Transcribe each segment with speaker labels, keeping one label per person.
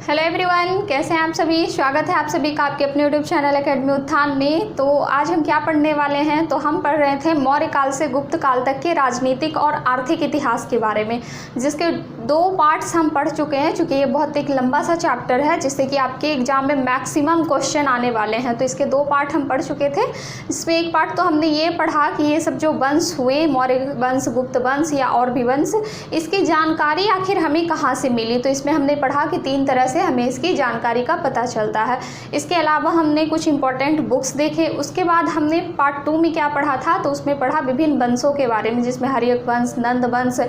Speaker 1: Hello everyone, कैसे हैं आप सभी। स्वागत है आप सभी का आपके अपने यूट्यूब चैनल एकेडमी उत्थान में। तो आज हम क्या पढ़ने वाले हैं, तो हम पढ़ रहे थे मौर्य काल से गुप्त काल तक के राजनीतिक और आर्थिक इतिहास के बारे में, जिसके 2 पार्ट्स हम पढ़ चुके हैं। चूँकि ये बहुत एक लंबा सा चैप्टर है जिससे कि आपके एग्जाम में मैक्सिमम क्वेश्चन आने वाले हैं, तो इसके 2 पार्ट हम पढ़ चुके थे। इसमें एक पार्ट तो हमने ये पढ़ा कि ये सब जो वंश हुए, मौर्य वंश, गुप्त वंश या और भी वंश, इसकी जानकारी आखिर हमें कहाँ से मिली। तो इसमें हमने पढ़ा कि 3 तरह से हमें इसकी जानकारी का पता चलता है। इसके अलावा हमने कुछ इंपॉर्टेंट बुक्स देखे। उसके बाद हमने पार्ट 2 में क्या पढ़ा था, तो उसमें पढ़ा विभिन्न वंशों के बारे में, जिसमें हर्यक वंश, नंद वंश,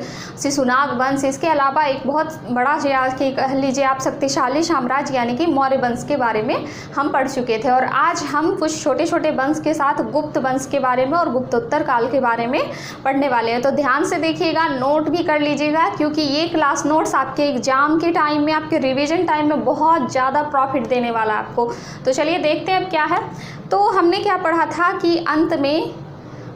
Speaker 1: शिशुनाग वंश। इसके अलावा एक बहुत बड़ा कह लीजिए आप शक्तिशाली साम्राज्य यानी कि मौर्य वंश के बारे में हम पढ़ चुके थे। और आज हम कुछ छोटे छोटे वंश के साथ गुप्त वंश के बारे में और गुप्तोत्तर काल के बारे में पढ़ने वाले हैं। तो ध्यान से देखिएगा, नोट भी कर लीजिएगा, क्योंकि ये क्लास नोट्स आपके एग्जाम के टाइम में, आपके रिवीजन टाइम में बहुत ज़्यादा प्रॉफिट देने वाला है आपको। तो चलिए देखते हैं अब क्या है। तो हमने क्या पढ़ा था कि अंत में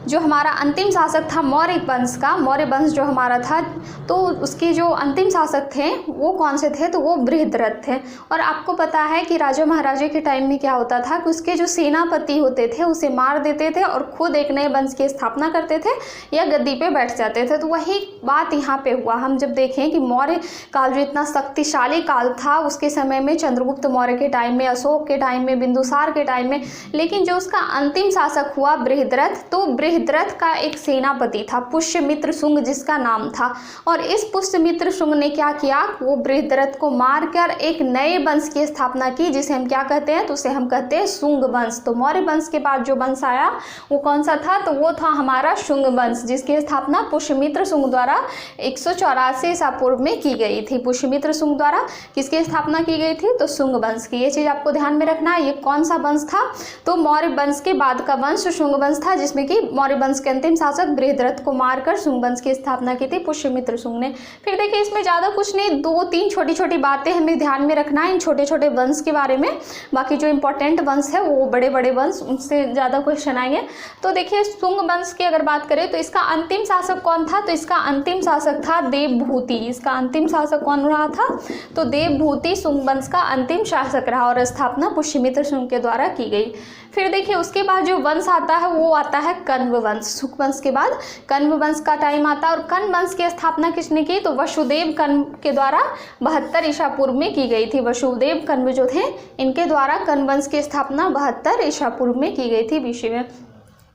Speaker 1: जो हमारा अंतिम शासक था मौर्य वंश का, मौर्य वंश जो हमारा था, तो उसके जो अंतिम शासक थे वो कौन से थे, तो वो बृहद्रथ थे। और आपको पता है कि राजा महाराजे के टाइम में क्या होता था कि उसके जो सेनापति होते थे उसे मार देते थे और खुद एक नए वंश की स्थापना करते थे या गद्दी पे बैठ जाते थे। तो वही बात यहाँ पे हुआ। हम जब देखें कि मौर्य काल जो इतना शक्तिशाली काल था, उसके समय में चंद्रगुप्त मौर्य के टाइम में, अशोक के टाइम में, बिंदुसार के टाइम में, लेकिन जो उसका अंतिम शासक हुआ बृहद्रथ, तो बृहद्रथ का एक सेनापति था पुष्यमित्र शुंग जिसका नाम था। और इस पुष्यमित्र शुंग ने क्या किया, वो बृहद्रथ को मारकर एक नए वंश की स्थापना की, जिसे हम क्या कहते हैं, तो उसे हम कहते हैं शुंग वंश। तो मौर्य वंश के बाद जो वंश आया वो कौन सा था, तो वो था हमारा शुंग वंश, जिसकी स्थापना पुष्यमित्र शुंग द्वारा 184 ईसा पूर्व में की गई थी। पुष्यमित्र शुंग द्वारा किसकी स्थापना की गई थी, तो शुंग वंश की। ये चीज आपको ध्यान में रखना है। ये कौन सा वंश था, तो मौर्य वंश के बाद का वंश शुंग वंश था, जिसमें कि मौर्य वंश के अंतिम शासक बृहद्रथ को मारकर शुंग वंश की स्थापना की थी पुष्यमित्र शुंग ने। फिर देखिए इसमें ज़्यादा कुछ नहीं, 2-3 छोटी छोटी बातें हमें ध्यान में रखना है इन छोटे छोटे वंश के बारे में। बाकी जो इंपॉर्टेंट वंश है वो बड़े बड़े वंश, उनसे ज़्यादा क्वेश्चन आएंगे। तो देखिए शुंग वंश की अगर बात करें तो इसका अंतिम शासक कौन था, तो इसका अंतिम शासक था देवभूति। इसका अंतिम शासक कौन रहा था, तो देवभूति शुंग वंश का अंतिम शासक रहा और स्थापना पुष्यमित्र शुंग के द्वारा की गई। फिर देखिए उसके बाद जो वंश आता है वो आता है कण्व वंश। शुंग वंश के बाद कण्व वंश का टाइम आता है। और कण्व वंश की स्थापना किसने की, तो वसुदेव कण्व के द्वारा 72 ईसा पूर्व में की गई थी। वसुदेव कण्व जो थे इनके द्वारा कण्व वंश की स्थापना 72 ईसा पूर्व में की गई थी बीसी में।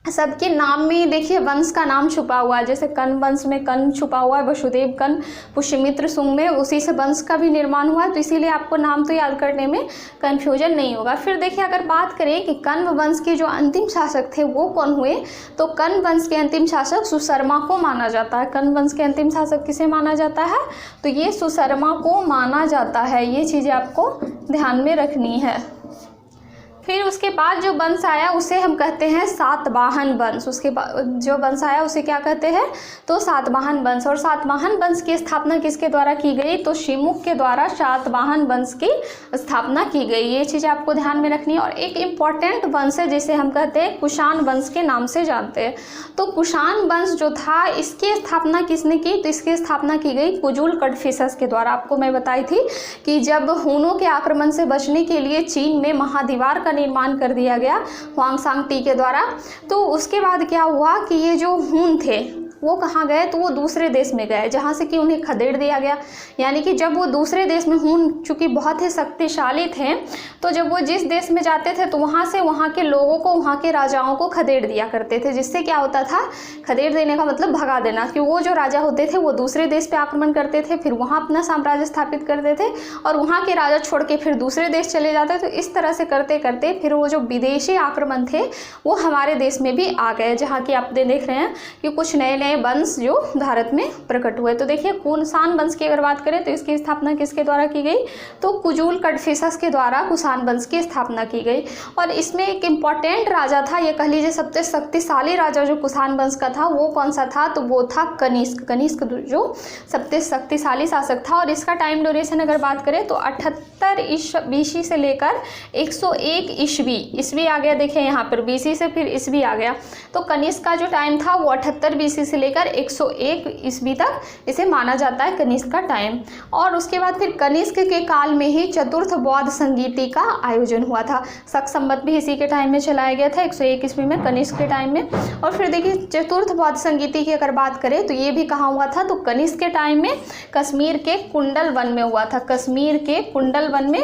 Speaker 1: सबके नाम में देखिए वंश का नाम छुपा हुआ है, जैसे कण्व वंश में कण्व छुपा हुआ है, वसुदेव कण्व, पुष्यमित्र शुंग में उसी से वंश का भी निर्माण हुआ है। तो इसीलिए आपको नाम तो याद करने में कन्फ्यूजन नहीं होगा। फिर देखिए अगर बात करें कि कण्व वंश के जो अंतिम शासक थे वो कौन हुए, तो कण्व वंश के अंतिम शासक सुशर्मा को माना जाता है। कण्व वंश के अंतिम शासक किसे माना जाता है, तो ये सुशर्मा को माना जाता है। ये चीज़ें आपको ध्यान में रखनी है। फिर उसके बाद जो वंश आया उसे हम कहते हैं सातवाहन वंश। उसके बाद जो वंश आया उसे क्या कहते हैं, तो सातवाहन वंश। और सातवाहन वंश की स्थापना किसके द्वारा की गई, तो शिमुख के द्वारा सातवाहन वंश की स्थापना की गई। ये चीज़ आपको ध्यान में रखनी है। और एक इम्पॉर्टेंट वंश है जिसे हम कहते हैं कुषाण वंश के नाम से जानते हैं। तो कुषाण वंश जो था इसकी स्थापना किसने की, तो इसकी स्थापना की गई कुजुल कड़फिसस के द्वारा। आपको मैं बताई थी कि जब हुनों के आक्रमण से बचने के लिए चीन में महादीवार का निर्माण कर दिया गया हुआंगसांग टी के द्वारा, तो उसके बाद क्या हुआ कि ये जो हुन थे वो कहाँ गए, तो वो दूसरे देश में गए जहाँ से कि उन्हें खदेड़ दिया गया। यानी कि जब वो दूसरे देश में हुन चूँकि बहुत ही शक्तिशाली थे, तो जब वो जिस देश में जाते थे तो वहाँ से वहाँ के लोगों को, वहाँ के राजाओं को खदेड़ दिया करते थे। जिससे क्या होता था, खदेड़ देने का मतलब भगा देना, कि वो जो राजा होते थे वो दूसरे देश पर आक्रमण करते थे, फिर वहाँ अपना साम्राज्य स्थापित करते थे और वहाँ के राजा छोड़ के फिर दूसरे देश चले जाते। तो इस तरह से करते करते फिर वो जो विदेशी आक्रमण थे वो हमारे देश में भी आ गए, जहाँ की आप देख रहे हैं कि कुछ नए नए वंश जो भारत में प्रकट हुए। तो देखिए कुषाण वंश की अगर बात करें तो इसकी स्थापना किसके द्वारा की गई, तो कुजुल कड़फिसस के द्वारा कुषाण वंश की स्थापना की गई। और इसमें एक इम्पॉर्टेंट राजा था, ये कह लीजिए सबसे शक्तिशाली राजा जो कुषाण वंश का था वो कौन सा था, तो वो था कनिष्क। कनिष्क जो सबसे शक्तिशाली शासक था। और इसका टाइम ड्यूरेशन अगर बात करें तो 78 बीसी से लेकर 101 ईस्वी आ गया। देखिए यहाँ पर बीसी से फिर ईस्वी आ गया। तो कनिष्क का जो टाइम था वो 78 बीसी से लेकर 101 ईस्वी तक इसे माना जाता है कनिष्क का टाइम। और उसके बाद फिर कनिष्क के काल में ही चतुर्थ बौद्ध संगीति का आयोजन हुआ था। शक संवत भी इसी के टाइम में चलाया गया था 101 ईस्वी में, कनिष्क के टाइम में। और फिर देखिए चतुर्थ बौद्ध संगीति की अगर बात करें तो ये भी कहाँ हुआ था, तो कनिष्क के टाइम में कश्मीर के कुंडल वन में हुआ था। कश्मीर के कुंडल वन में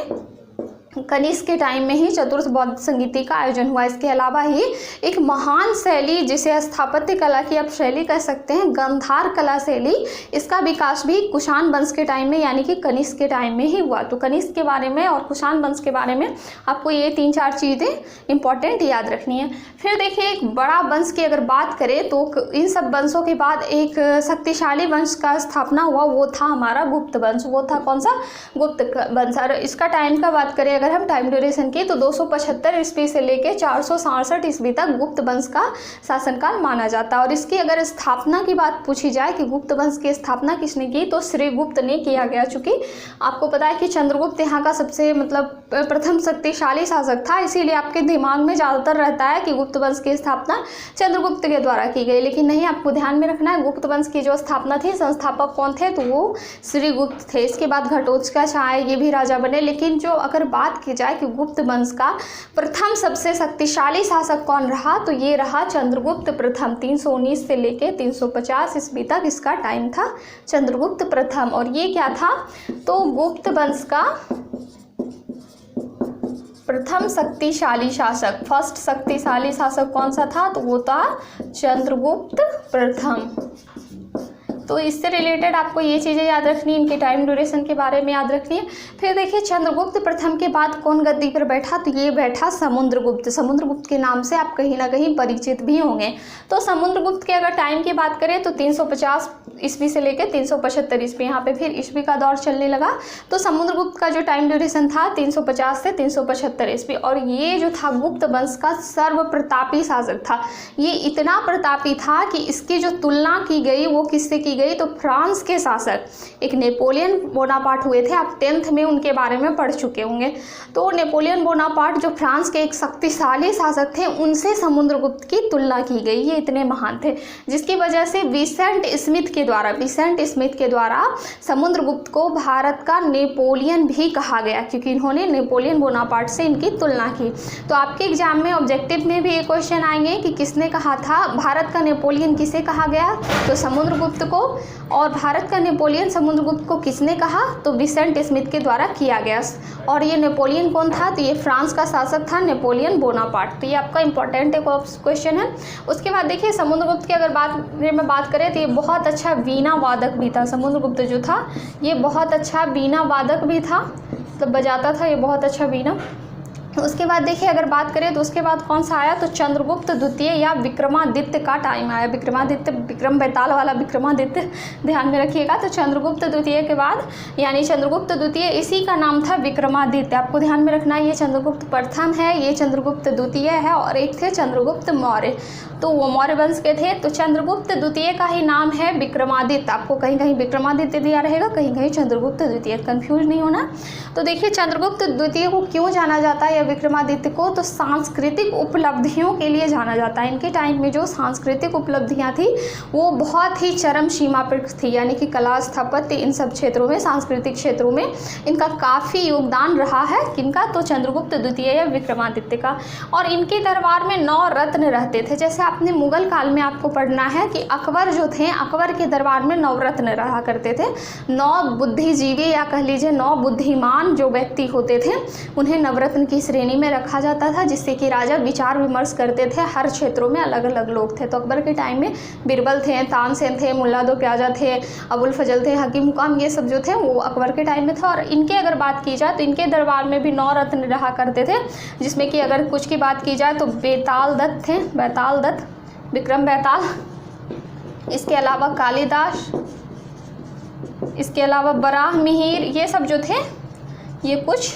Speaker 1: कनिष्क के टाइम में ही चतुर्थ बौद्ध संगीति का आयोजन हुआ। इसके अलावा ही एक महान शैली, जिसे स्थापत्य कला की आप शैली कह सकते हैं, गांधार कला शैली, इसका विकास भी कुषाण वंश के टाइम में यानी कि कनिष्क के टाइम में ही हुआ। तो कनिष्क के बारे में और कुषाण वंश के बारे में आपको ये 3-4 चीज़ें इंपॉर्टेंट याद रखनी है। फिर देखिए एक बड़ा वंश की अगर बात करें तो इन सब वंशों के बाद एक शक्तिशाली वंश का स्थापना हुआ, वो था हमारा गुप्त वंश। वो था कौन सा, गुप्त वंश। और इसका टाइम का बात करें अगर हम टाइम ड्यूरेशन की, तो 275 ईस्वी से लेकर 467 ईस्वी तक गुप्त वंश का शासनकाल माना जाता है। और इसकी अगर स्थापना की बात पूछी जाए कि गुप्त वंश की स्थापना किसने की, तो श्रीगुप्त ने किया गया। चूंकि आपको पता है कि चंद्रगुप्त यहाँ का सबसे प्रथम शक्तिशाली शासक था, इसीलिए आपके दिमाग में ज़्यादातर रहता है कि गुप्त वंश की स्थापना चंद्रगुप्त के द्वारा की गई। लेकिन नहीं, आपको ध्यान में रखना है गुप्त वंश की जो स्थापना थी, संस्थापक कौन थे, तो वो श्रीगुप्त थे। इसके बाद घटोत्कच आए, ये भी राजा बने। लेकिन जो अगर बात की जाए कि गुप्त वंश का प्रथम सबसे शक्तिशाली शासक कौन रहा, तो ये रहा चंद्रगुप्त प्रथम। 319 से लेके 350 ईस्वी तक इसका टाइम था, चंद्रगुप्त प्रथम। और ये क्या था, तो गुप्त वंश का प्रथम शक्तिशाली शासक, फर्स्ट शक्तिशाली शासक कौन सा था, तो वो था चंद्रगुप्त प्रथम। तो इससे रिलेटेड आपको ये चीज़ें याद रखनी है, इनके टाइम ड्यूरेशन के बारे में याद रखनी है। फिर देखिए चंद्रगुप्त प्रथम के बाद कौन गद्दी पर बैठा, तो ये बैठा समुद्रगुप्त। समुद्रगुप्त के नाम से आप कहीं ना कहीं परिचित भी होंगे। तो समुद्रगुप्त के अगर टाइम की बात करें तो 350 ईस्वी से लेकर 375 ईस्वी, यहाँ पे फिर ईस्वी का दौर चलने लगा। तो समुद्रगुप्त का जो टाइम ड्यूरेशन था 350 से 375 ईस्वी। और ये जो था गुप्त वंश का सर्व प्रतापी शासक था। ये इतना प्रतापी था कि इसकी जो तुलना की गई वो किससे की गई, तो फ्रांस के शासक एक नेपोलियन बोनापार्ट हुए थे। आप 10th में उनके बारे में पढ़ चुके होंगे। तो नेपोलियन बोनापार्ट जो फ्रांस के एक शक्तिशाली शासक थे, उनसे समुद्रगुप्त की तुलना की गई। ये इतने महान थे, जिसकी वजह से विसेंट स्मिथ के द्वारा समुद्रगुप्त को भारत का नेपोलियन भी कहा गया, क्योंकि इन्होंने नेपोलियन बोनापार्ट से इनकी तुलना की। तो आपके एग्जाम में ऑब्जेक्टिव में भी ये क्वेश्चन आएंगे कि किसने कहा था, भारत का नेपोलियन किसे कहा गया, तो समुद्रगुप्त को। और भारत का नेपोलियन समुद्रगुप्त को किसने कहा, तो विसेंट स्मिथ के द्वारा किया गया। और ये नेपोलियन कौन था, तो ये फ्रांस का शासक था, नेपोलियन बोनापार्ट। तो ये आपका इंपॉर्टेंट एक क्वेश्चन है। उसके बाद देखिए समुद्रगुप्त की अगर बात करें तो ये बहुत अच्छा वीणा वादक भी था। समुद्रगुप्त जो था ये बहुत अच्छा वीणा वादक भी था, मतलब बजाता था ये बहुत अच्छा वीणा। उसके बाद देखिए अगर बात करें तो उसके बाद कौन सा आया, तो चंद्रगुप्त द्वितीय या विक्रमादित्य का टाइम आया। विक्रमादित्य, विक्रम बेताल वाला विक्रमादित्य ध्यान में रखिएगा। तो चंद्रगुप्त द्वितीय के बाद यानी चंद्रगुप्त द्वितीय, इसी का नाम था विक्रमादित्य। आपको ध्यान में रखना है, ये चंद्रगुप्त प्रथम है, ये चंद्रगुप्त द्वितीय है, और एक थे चंद्रगुप्त मौर्य। तो वो मौर्य वंश के थे। तो चंद्रगुप्त द्वितीय का ही नाम है विक्रमादित्य। आपको कहीं कहीं विक्रमादित्य दिया रहेगा, कहीं कहीं चंद्रगुप्त द्वितीय, कंफ्यूज नहीं होना। तो देखिए चंद्रगुप्त द्वितीय को क्यों जाना जाता है या विक्रमादित्य को, तो सांस्कृतिक उपलब्धियों के लिए जाना जाता है। इनके टाइम में जो सांस्कृतिक उपलब्धियां थी वो बहुत ही चरम सीमा पर थी, यानी कि कला, स्थापत्य, इन सब क्षेत्रों में, सांस्कृतिक क्षेत्रों में इनका काफ़ी योगदान रहा है। किनका, तो चंद्रगुप्त द्वितीय या विक्रमादित्य का। और इनके दरबार में 9 रत्न रहते थे। जैसे आपने मुगल काल में आपको पढ़ना है कि अकबर जो थे, अकबर के दरबार में 9 रत्न रहा करते थे। 9 बुद्धिजीवी या कह लीजिए 9 बुद्धिमान जो व्यक्ति होते थे, उन्हें नवरत्न की श्रेणी में रखा जाता था, जिससे कि राजा विचार विमर्श करते थे। हर क्षेत्रों में अलग अलग लोग थे। तो अकबर के टाइम में बीरबल थे, तानसेन थे, मुल्ला दो प्याजा थे, अबुल फजल थे, हकीम हुकाम, ये सब जो थे वो अकबर के टाइम में था। और इनके अगर बात की जाए तो इनके दरबार में भी 9 रत्न रहा करते थे, जिसमें कि अगर कुछ की बात की जाए तो बेताल दत्त थे, बेताल दत्त, विक्रम बेताल, इसके अलावा कालिदास, इसके अलावा बराह मिहिर, ये सब जो थे ये कुछ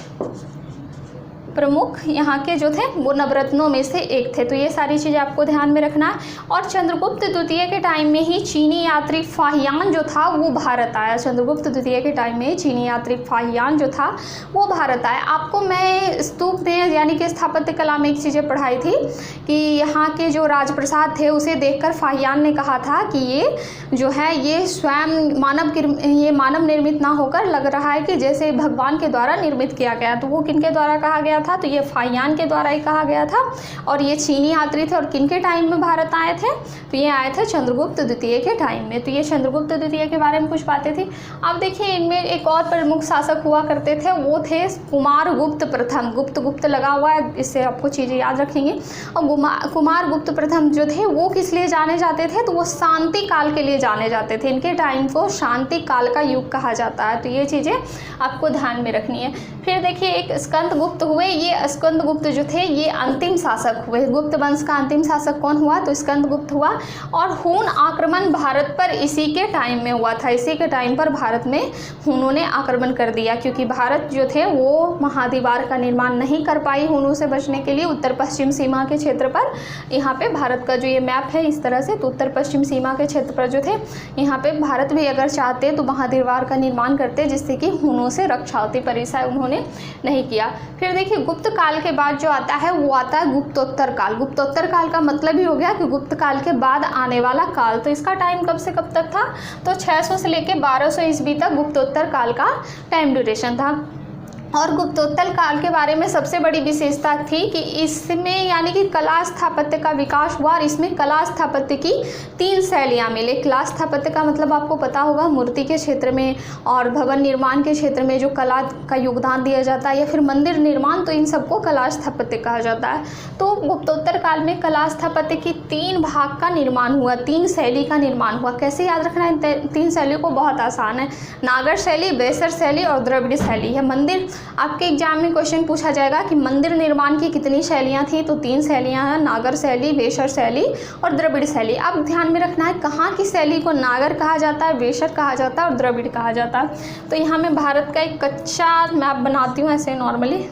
Speaker 1: प्रमुख यहाँ के जो थे वो नवरत्नों में से एक थे। तो ये सारी चीज़ें आपको ध्यान में रखना है। और चंद्रगुप्त द्वितीय के टाइम में ही चीनी यात्री फाहियान जो था वो भारत आया। चंद्रगुप्त द्वितीय के टाइम में चीनी यात्री फाहियान जो था वो भारत आया। आपको मैं स्तूप में यानी कि स्थापत्य कला में एक चीज़ें पढ़ाई थी कि यहाँ के जो राजप्रसाद थे उसे देखकर फाहियान ने कहा था कि ये जो है ये स्वयं मानव निर्मित ना होकर लग रहा है कि जैसे भगवान के द्वारा निर्मित किया गया। तो वो किनके द्वारा कहा गया था? तो ये फाहियान के द्वारा ही कहा गया था। और ये चीनी यात्री थे और किनके टाइम में भारत आए थे? तो ये आए थे चंद्रगुप्त द्वितीय के टाइम में। तो ये चंद्रगुप्त द्वितीय के बारे में कुछ बातें थी। अब देखिए इनमें एक और प्रमुख शासक हुआ करते थे, वो थे कुमारगुप्त प्रथम। गुप्त लगा हुआ है, इससे आपको चीज़ें याद रखेंगे। और कुमारगुप्त प्रथम जो थे वो किस लिए जाने जाते थे? तो वो शांति काल के लिए जाने जाते थे। इनके टाइम को शांति काल का युग कहा जाता है। तो ये चीज़ें आपको ध्यान में रखनी है। फिर देखिए एक स्कंदगुप्त हुए। ये स्कंदगुप्त जो थे ये अंतिम शासक हुए। गुप्त वंश का अंतिम शासक कौन हुआ? तो स्कंदगुप्त हुआ। और हून आक्रमण भारत पर इसी के टाइम में हुआ था। इसी के टाइम पर भारत में हुनों ने आक्रमण कर दिया, क्योंकि भारत जो थे वो महाद्वीपार का निर्माण नहीं कर पाई हुनों से बचने के लिए। उत्तर पश्चिम सीमा के क्षेत्र पर यहाँ पे भारत का जो ये मैप है इस तरह से, तो उत्तर पश्चिम सीमा के क्षेत्र पर जो थे यहाँ पे भारत भी अगर चाहते तो महाद्वीपार का निर्माण करते जिससे कि हुनों से रक्षा होती, पर ऐसा उन्होंने नहीं किया। फिर देखिए गुप्त काल के बाद जो आता है वो आता है गुप्तोत्तर काल। गुप्तोत्तर काल का मतलब ही हो गया कि गुप्त काल के बाद आने वाला काल। तो इसका टाइम कब से कब तक था? तो 600 से लेकर 1200 ईस्वी तक गुप्तोत्तर काल का टाइम ड्यूरेशन था। और गुप्तोत्तर काल के बारे में सबसे बड़ी विशेषता थी कि इसमें यानी कि कला स्थापत्य का विकास हुआ। और इसमें कला स्थापत्य की 3 शैलियाँ मिले। कला स्थापत्य का मतलब आपको पता होगा मूर्ति के क्षेत्र में और भवन निर्माण के क्षेत्र में जो कला का योगदान दिया जाता है, या फिर मंदिर निर्माण, तो इन सबको कला स्थापत्य कहा जाता है। तो गुप्तोत्तर काल में कला स्थापत्य की 3 भाग का निर्माण हुआ, 3 शैली का निर्माण हुआ। कैसे याद रखना है 3 शैलियों को? बहुत आसान है। नागर शैली, बेसर शैली और द्रविड़ शैली है। मंदिर आपके एग्जाम में क्वेश्चन पूछा जाएगा कि मंदिर निर्माण की कितनी शैलियाँ थी? तो 3 शैलियाँ हैं, नागर शैली, बेसर शैली और द्रविड़ शैली। अब ध्यान में रखना है कहाँ की शैली को नागर कहा जाता है, बेसर कहा जाता है और द्रविड़ कहा जाता है। तो यहाँ मैं भारत का एक कच्चा मैप बनाती हूँ ऐसे नॉर्मली।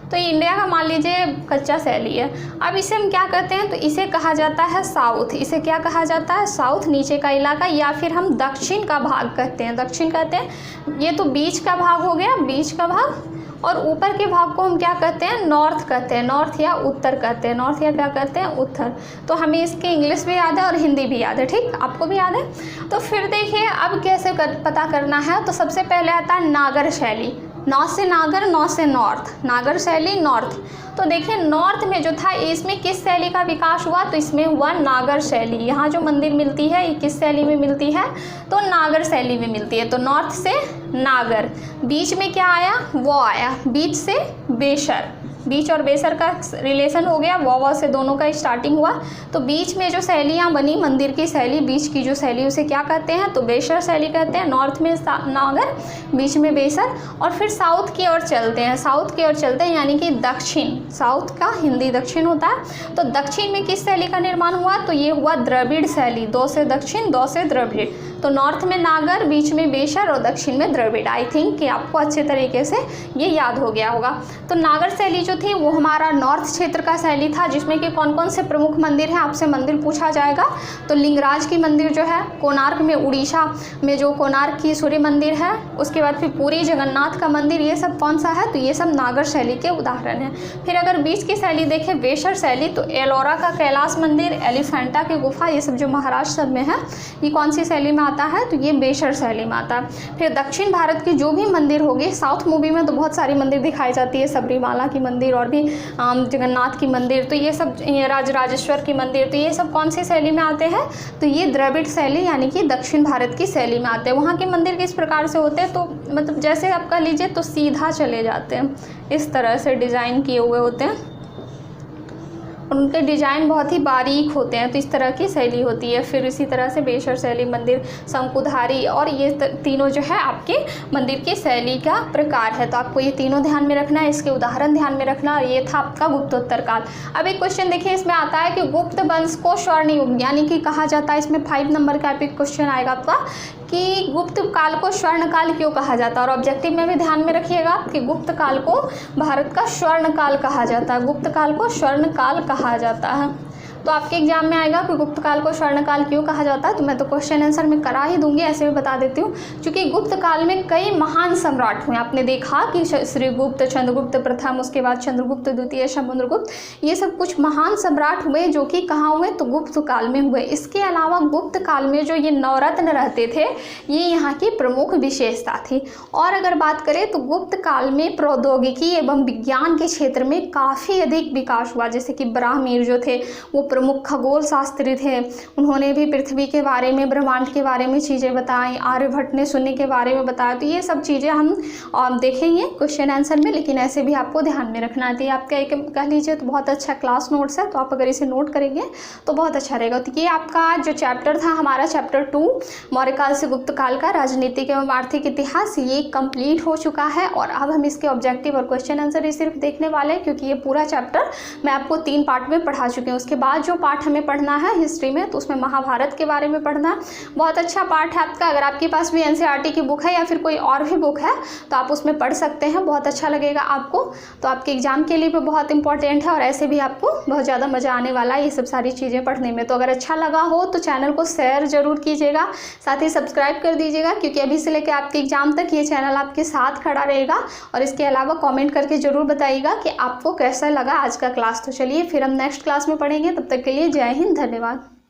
Speaker 1: तो इंडिया का मान लीजिए कच्चा शैली है। अब इसे हम क्या कहते हैं? तो इसे कहा जाता है साउथ। इसे क्या कहा जाता है? साउथ, नीचे का इलाका, या फिर हम दक्षिण का भाग कहते हैं। दक्षिण कहते हैं। ये तो बीच का भाग हो गया, बीच का भाग। और ऊपर के भाग को हम क्या कहते हैं? नॉर्थ कहते हैं। नॉर्थ या उत्तर कहते हैं। नॉर्थ या क्या कहते हैं? उत्तर। तो हमें इसके इंग्लिश भी याद है और हिंदी भी याद है, ठीक? आपको भी याद है। तो फिर देखिए अब कैसे पता करना है। तो सबसे पहले आता है नागर शैली। नॉर्थ से नागर, नॉर्थ से नॉर्थ, नागर शैली नॉर्थ। तो देखिए नॉर्थ में जो था इसमें किस शैली का विकास हुआ? तो इसमें हुआ नागर शैली। यहाँ जो मंदिर मिलती है ये किस शैली में मिलती है? तो नागर शैली में मिलती है। तो नॉर्थ से नागर। बीच में क्या आया? वो आया। बीच से बेसर। बीच और बेसर का रिलेशन हो गया, वाव से दोनों का स्टार्टिंग हुआ। तो बीच में जो शैलियाँ बनी मंदिर की शैली, बीच की जो शैली उसे क्या कहते हैं? तो बेसर शैली कहते हैं। नॉर्थ में नागर, बीच में बेसर। और फिर साउथ की ओर चलते हैं। साउथ की ओर चलते हैं यानी कि दक्षिण। साउथ का हिंदी दक्षिण होता है। तो दक्षिण में किस शैली का निर्माण हुआ? तो ये हुआ द्रविड़ शैली। 2 से दक्षिण, 2 से द्रविड़। तो नॉर्थ में नागर, बीच में बेसर और दक्षिण में द्रविड़। आई थिंक कि आपको अच्छे तरीके से ये याद हो गया होगा। तो नागर शैली जो थी वो हमारा नॉर्थ क्षेत्र का शैली था, जिसमें कि कौन कौन से प्रमुख मंदिर हैं आपसे मंदिर पूछा जाएगा। तो लिंगराज की मंदिर जो है, कोणार्क में, उड़ीसा में जो कोणार्क की सूर्य मंदिर है, उसके बाद फिर पुरी जगन्नाथ का मंदिर, ये सब कौन सा है? तो ये सब नागर शैली के उदाहरण हैं। फिर अगर बीच की शैली देखें, बेसर शैली, तो एलोरा का कैलाश मंदिर, एलिफेंटा की गुफा, ये सब जो महाराष्ट्र में है, ये कौन सी शैली में आता है? तो ये बेसर शैली में आता है। फिर दक्षिण भारत की जो भी मंदिर होगी, साउथ मूवी में तो बहुत सारी मंदिर दिखाई जाती है, सबरीमाला की मंदिर और भी जगन्नाथ की मंदिर, तो ये सब, राजराजेश्वर की मंदिर, तो ये सब कौन सी शैली में आते हैं? तो ये द्रविड़ शैली यानी कि दक्षिण भारत की शैली में आते हैं। वहाँ के मंदिर किस प्रकार से होते हैं? तो मतलब जैसे आप कह लीजिए तो सीधा चले जाते हैं, इस तरह से डिज़ाइन किए हुए होते हैं और उनके डिज़ाइन बहुत ही बारीक होते हैं। तो इस तरह की शैली होती है। फिर इसी तरह से बेसर शैली मंदिर, शंकुधारी, और ये तीनों जो है आपके मंदिर की शैली का प्रकार है। तो आपको ये तीनों ध्यान में रखना है, इसके उदाहरण ध्यान में रखना। और ये था आपका गुप्तोत्तर काल। अब एक क्वेश्चन देखिए, इसमें आता है कि गुप्त वंश को स्वर्ण युग यानी कि कहा जाता है। इसमें 5 नंबर का एपिक क्वेश्चन आएगा आपका कि गुप्त काल को स्वर्ण काल क्यों कहा जाता है, और ऑब्जेक्टिव में भी ध्यान में रखिएगा कि गुप्त काल को भारत का स्वर्ण काल कहा जाता है, गुप्त काल को स्वर्ण काल कहा जाता है। तो आपके एग्जाम में आएगा कि गुप्त काल को स्वर्ण काल क्यों कहा जाता है, तो मैं तो क्वेश्चन आंसर में करा ही दूंगी, ऐसे भी बता देती हूँ। क्योंकि गुप्त काल में कई महान सम्राट हुए, आपने देखा कि श्रीगुप्त, चंद्रगुप्त प्रथम, उसके बाद चंद्रगुप्त द्वितीय, समुद्रगुप्त, ये सब कुछ महान सम्राट हुए जो कि कहाँ हुए, तो गुप्त काल में हुए। इसके अलावा गुप्त काल में जो ये नवरत्न रहते थे, ये यहाँ की प्रमुख विशेषता थी। और अगर बात करें तो गुप्त काल में प्रौद्योगिकी एवं विज्ञान के क्षेत्र में काफ़ी अधिक विकास हुआ। जैसे कि ब्राह्मीर जो थे वो प्रमुख खगोल शास्त्री थे, उन्होंने भी पृथ्वी के बारे में, ब्रह्मांड के बारे में चीज़ें बताई। आर्यभट्ट ने शून्य के बारे में बताया। तो ये सब चीज़ें हम देखेंगे क्वेश्चन आंसर में, लेकिन ऐसे भी आपको ध्यान में रखना है। आपका एक कह लीजिए तो बहुत अच्छा क्लास नोट्स है, तो आप अगर इसे नोट करेंगे तो बहुत अच्छा रहेगा। तो ये आपका जो चैप्टर था हमारा चैप्टर 2 मौर्यकाल से गुप्त काल का राजनीतिक एवं आर्थिक इतिहास, ये कंप्लीट हो चुका है। और अब हम इसके ऑब्जेक्टिव और क्वेश्चन आंसर ही सिर्फ देखने वाले हैं, क्योंकि ये पूरा चैप्टर मैं आपको 3 पार्ट में पढ़ा चुके हैं। उसके बाद जो पार्ट हमें पढ़ना है हिस्ट्री में, तो उसमें महाभारत के बारे में पढ़ना। बहुत अच्छा पार्ट है आपका। अगर आपके पास भी एनसीईआरटी की बुक है या फिर कोई और भी बुक है तो आप उसमें पढ़ सकते हैं, बहुत अच्छा लगेगा आपको। तो आपके एग्जाम के लिए भी बहुत इंपॉर्टेंट है, और ऐसे भी आपको बहुत ज़्यादा मज़ा आने वाला है ये सब सारी चीज़ें पढ़ने में। तो अगर अच्छा लगा हो तो चैनल को शेयर जरूर कीजिएगा, साथ ही सब्सक्राइब कर दीजिएगा, क्योंकि अभी से लेकर आपके एग्जाम तक ये चैनल आपके साथ खड़ा रहेगा। और इसके अलावा कॉमेंट करके जरूर बताइएगा कि आपको कैसा लगा आज का क्लास। तो चलिए फिर हम नेक्स्ट क्लास में पढ़ेंगे, तब तक के लिए जय हिंद, धन्यवाद।